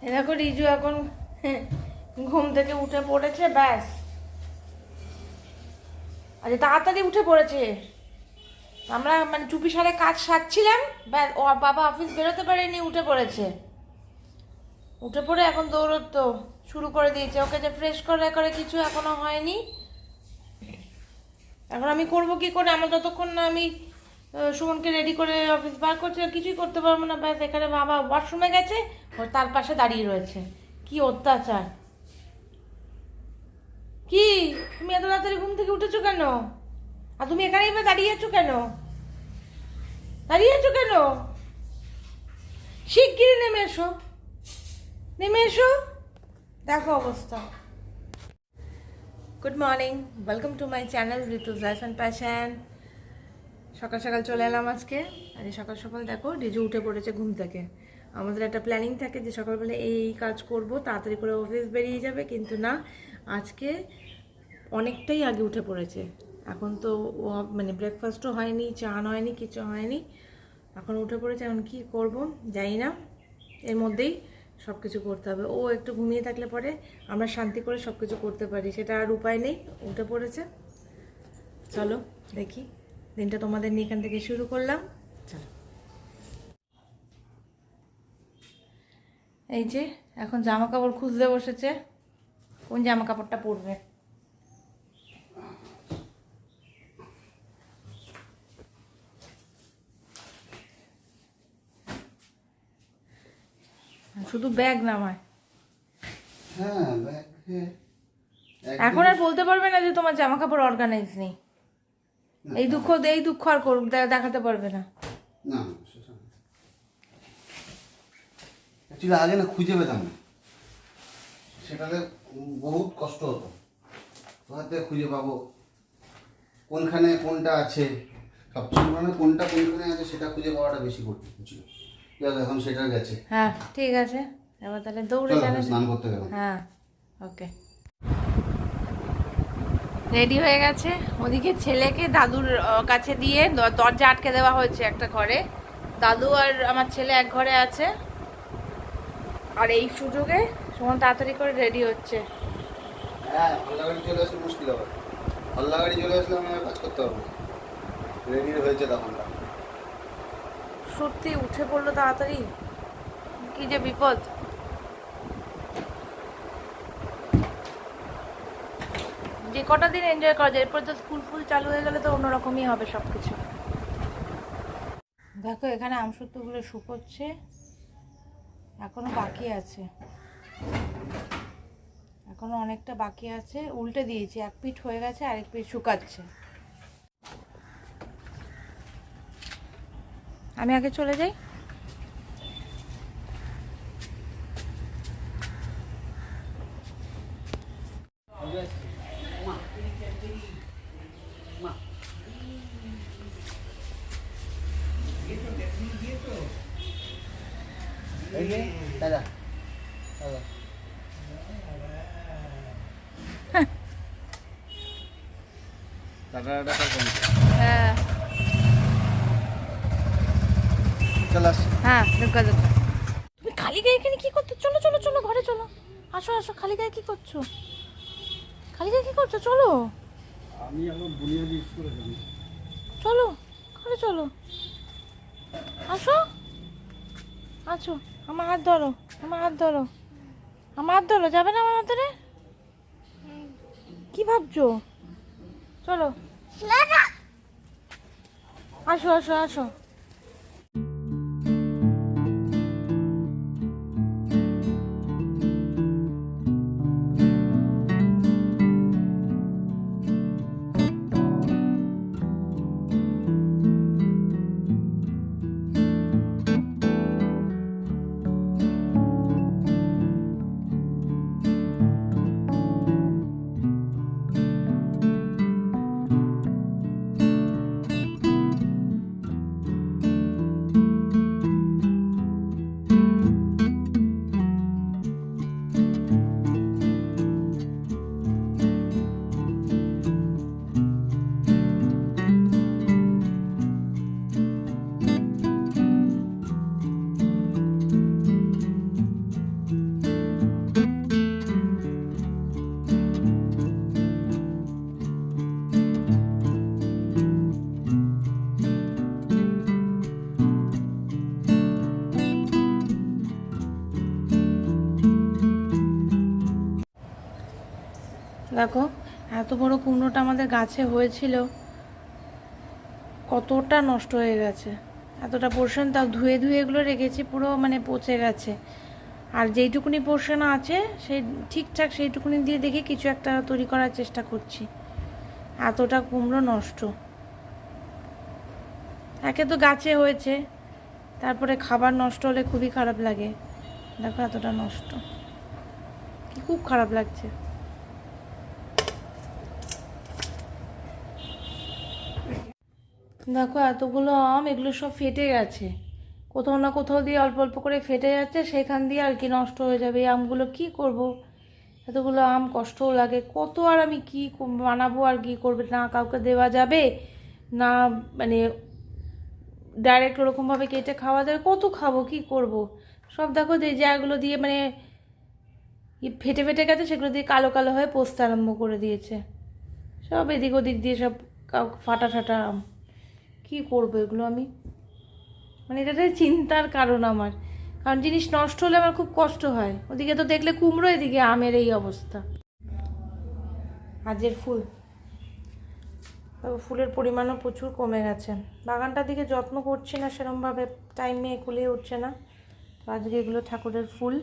এ দেখো রিজু এখন ঘুম থেকে উঠে পড়েছে, ব্যাস। আচ্ছা, তাড়াতাড়ি উঠে পড়েছে। আমরা মানে চুপি সারে কাজ সারছিলাম, ব্যাস ও বাবা অফিস বেরোতে পারেনি, উঠে পড়েছে। উঠে পড়ে এখন দৌড়তো শুরু করে দিয়েছে। ওকে যে ফ্রেশ করে করে কিছু এখনো হয়নি। এখন আমি করব কি করে? আমার যতক্ষণ না আমি সুমনকে রেডি করে অফিস বার করছি, কিছুই করতে পারবো না। ব্যাস এখানে বাবা ওয়াশরুমে গেছে, ও তার পাশে দাঁড়িয়ে রয়েছে। কি অত্যাচার! কি তুমি এত তাড়াতাড়ি ঘুম থেকে উঠেছো কেন? আর তুমি এখানেই বা দাঁড়িয়ে আছো কেন? দাঁড়িয়ে আছো কেন? শিগগিরই নেমে এসো, নেমে এসো। দেখো অবস্থা। Good morning, welcome to my channel Ritu's life and passion. সকাল সকাল চলে এলাম আজকে। আর সকাল সকাল দেখো রিজু উঠে পড়েছে ঘুম থেকে। আমাদের একটা প্ল্যানিং থাকে যে সকালবেলা এই কাজ করব, তাড়াতাড়ি করে অফিস বেরিয়ে যাবে, কিন্তু না, আজকে অনেকটাই আগে উঠে পড়েছে। এখন তো ও মানে ব্রেকফাস্টও হয়নি, চান হয়নি, কিছু হয়নি, এখন উঠে পড়েছে। এখন কী করব জানি না, এর মধ্যেই সব কিছু করতে হবে। ও একটু ঘুমিয়ে থাকলে পরে আমরা শান্তি করে সব কিছু করতে পারি, সেটা আর উপায় নেই। উঠে পড়েছে, চলো দেখি দিনটা তোমাদের নিয়ে এখান থেকে শুরু করলাম। চলো, এই যে এখন জামা কাপড় খুঁজতে বসেছে। কোন জামা কাপড়টা পরবে? শুধু ব্যাগ নামায়। হ্যাঁ, এখন আর বলতে পারবে না যে তোমার জামা কাপড় অর্গানাইজ নেই। এই দুঃখ আর দেখাতে পারবে না। না, সেটা না। অ্যাকচুয়ালি আগে না খুঁজে পেতাম না, সেটাতে বহুত কষ্ট হতো। কোথাতে খুঁজে পাবো, কোনখানে কোনটা আছে, সবচেয়ে মানে কোনটা কোনখানে আছে সেটা খুঁজে পাওয়াটা বেশি কঠিন ছিল। এখন সেটা গেছে। হ্যাঁ ঠিক আছে, এবার তাহলে দৌড়ে চলো স্নান করতে গেলাম। হ্যাঁ ওকে, রেডি হয়ে গেছে। ওদিকে ছেলেকে দাদুর কাছে দিয়ে দরজা আটকে দেওয়া হয়েছে একটা ঘরে। দাদু আর আমার ছেলে এক ঘরে আছে। আর এই সুযোগে সুমন তাড়াতাড়ি করে রেডি হচ্ছে। হ্যাঁ, হল্লা গাড়ি চলে আসলে মুশকিল হবে। হল্লা গাড়ি চলে আসলে আমি আর কাজ করতে পারবো না। রেডি হয়েছে তখন। সত্যি উঠে পড়লো তাড়াতাড়ি, কি যে বিপদ। যে কটা দিন এনজয় করা যায়, এরপর তো স্কুল চালু হয়ে গেলে তো অন্যরকমই হবে সব কিছু। দেখো এখানে আমসত্ত্বগুলো শুকোচ্ছে, এখনো বাকি আছে, এখনো অনেকটা বাকি আছে। উল্টে দিয়েছি, এক পিঠ হয়ে গেছে, আরেক পিঠ শুকাচ্ছে। আমি আগে চলে যাই। দাদা হ্যাঁ হ্যাঁ, ঢুকা। তুমি খালি গায়ে এখানে কি করছো? চলো চলো চলো, ঘরে চলো। আসো আসো, খালি গায়ে কি করছো? খালি গায়ে কি করছো? চলো, আমি এখন বুনিয়াদি স্কুলে যাই। চলো ঘরে চলো। আসো আছো, আমার হাত ধরো, আমার হাত ধরো, আমার হাত ধরো। যাবে না আমার হাত ধরে? কি ভাবছো? চলো, আসো আসো আসো। দেখো এত বড় কুমড়োটা আমাদের গাছে হয়েছিল, কতটা নষ্ট হয়ে গেছে। এতটা পোর্শন তাও ধুয়ে ধুয়ে এগুলো রেখেছি, পুরো মানে পচে গেছে। আর যেইটুকুনি পোর্শন আছে সেই ঠিকঠাক সেইটুকুনি দিয়ে দেখে কিছু একটা তৈরি করার চেষ্টা করছি। এতটা কুমড়ো নষ্ট, একে তো গাছে হয়েছে, তারপরে খাবার নষ্ট হলে খুবই খারাপ লাগে। দেখো এতটা নষ্ট, কি খুব খারাপ লাগছে। দেখো এতগুলো আম, এগুলো সব ফেটে গেছে, কোথাও না কোথাও দিয়ে অল্প অল্প করে ফেটে যাচ্ছে, সেখান দিয়ে আর কি নষ্ট হয়ে যাবে। এই আমগুলো কি করব, এতগুলো আম কষ্টও লাগে, কত আর আমি কি বানাবো আর কি করবে, না কাউকে দেওয়া যাবে না, মানে ডাইরেক্ট ওরকমভাবে কেটে খাওয়া যাবে, কত খাবো, কি করব। সব দেখো যে জায়গাগুলো দিয়ে মানে ফেটে ফেটে গেছে সেগুলো দিয়ে কালো কালো হয়ে পচতে আরম্ভ করে দিয়েছে, সব এদিক ওদিক দিয়ে সব ফাটা ফাটা আম। কী করবো এগুলো আমি, মানে এটাই চিন্তার কারণ আমার, কারণ জিনিস নষ্ট হলে আমার খুব কষ্ট হয়। ওদিকে তো দেখলে কুমড়ো, এদিকে আমের এই অবস্থা। আজের ফুল, তবে ফুলের পরিমাণও প্রচুর কমে গেছে। বাগানটার দিকে যত্ন করছি না সেরকমভাবে, টাইমে কুলিয়ে উঠছে না। তো আজকে এগুলো ঠাকুরের ফুল।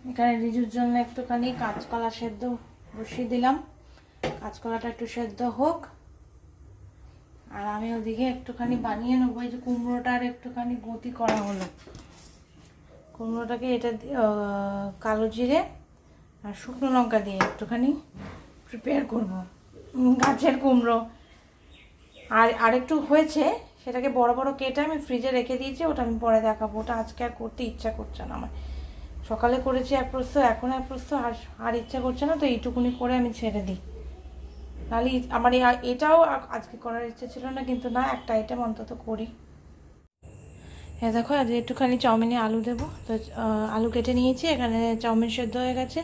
এখানে রিজুর জন্য একটুখানি কাঁচকলা সেদ্ধ বসিয়ে দিলাম, কাঁচকলাটা একটু সেদ্ধ হোক। আর আমি ওদিকে একটুখানি বানিয়ে নেবো, এই যে কুমড়োটার একটুখানি গতি করা হলো। কুমড়োটাকে এটা কালো জিরে আর শুকনো লঙ্কা দিয়ে একটুখানি প্রিপেয়ার করব। গাছের কুমড়ো আর আরেকটু হয়েছে, সেটাকে বড় বড় কেটে আমি ফ্রিজে রেখে দিয়েছি, ওটা আমি পরে দেখাবো। ওটা আজকে আর করতে ইচ্ছা করছে না আমার, সকালে করেছি এক প্রস্ত, এখন এক প্রস্ত, আর ইচ্ছা করছে না, তো এইটুকুনি করে আমি ছেড়ে দিই। নাহলে আমার এটাও আজকে করার ইচ্ছে ছিল না, কিন্তু না, একটা আইটেম অন্তত করি। হ্যাঁ দেখো আজ একটুখানি চাউমিনে আলু দেবো, তো আলু কেটে নিয়েছি, এখানে চাউমিন সেদ্ধ হয়ে গেছে,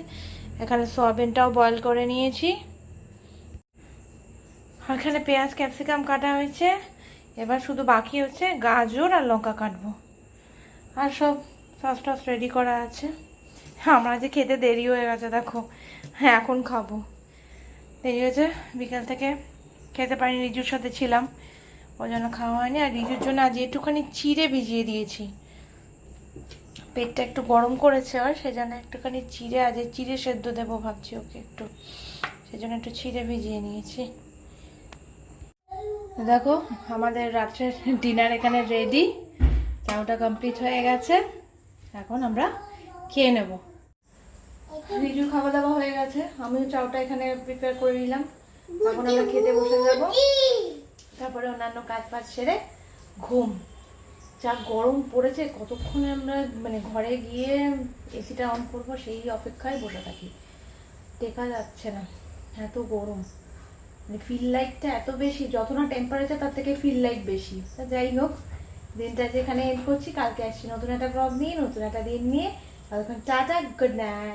এখানে সয়াবিনটাও বয়েল করে নিয়েছি, আর এখানে পেঁয়াজ ক্যাপসিকাম কাটা হয়েছে। এবার শুধু বাকি হচ্ছে গাজর আর লঙ্কা কাটবো, আর সব সস টস রেডি করা আছে। আমরা যে খেতে দেরি হয়ে গেছে দেখো, হ্যাঁ এখন খাবো, দেরি হয়েছে, বিকাল থেকে খেতে পারিনি, রিজুর সাথে ছিলাম, ওই জন্য খাওয়া হয়নি। আর রিজুর জন্য আজ একটুখানি চিড়ে ভিজিয়ে দিয়েছি, পেটটা একটু গরম করেছে আর সেজন্য একটুখানি চিড়ে, আজ চিড়ে সেদ্ধ দেবো ভাবছি ওকে একটু, সেজন্য একটু চিড়ে ভিজিয়ে নিয়েছি। দেখো আমাদের রাত্রের ডিনার এখানে রেডি, চাউটা কমপ্লিট হয়ে গেছে, এখন আমরা খেয়ে নেব। রিজু খাওয়া দাওয়া হয়ে গেছে, আমিও চাউটা এখানে প্রিপেয়ার করে নিলাম, এখন আমরা খেতে বসে যাব, তারপরে অন্যান্য কাজ ফাজ সেরে ঘুম। যা গরম পড়েছে, কতক্ষণে আমরা মানে ঘরে গিয়ে এসিটা অন করবো সেই অপেক্ষায় বসে থাকি, দেখা যাচ্ছে না, এত গরম, মানে ফিল লাইটটা এত বেশি, যত না টেম্পারেচার তার থেকে ফিল লাইট বেশি। তা যাই হোক, দিনটা যেখানে এন্ড করছি, কালকে আসছি নতুন একটা ব্লগ নিয়ে, নতুন একটা দিন নিয়ে। ততক্ষণ টাটা, গুড নাইট।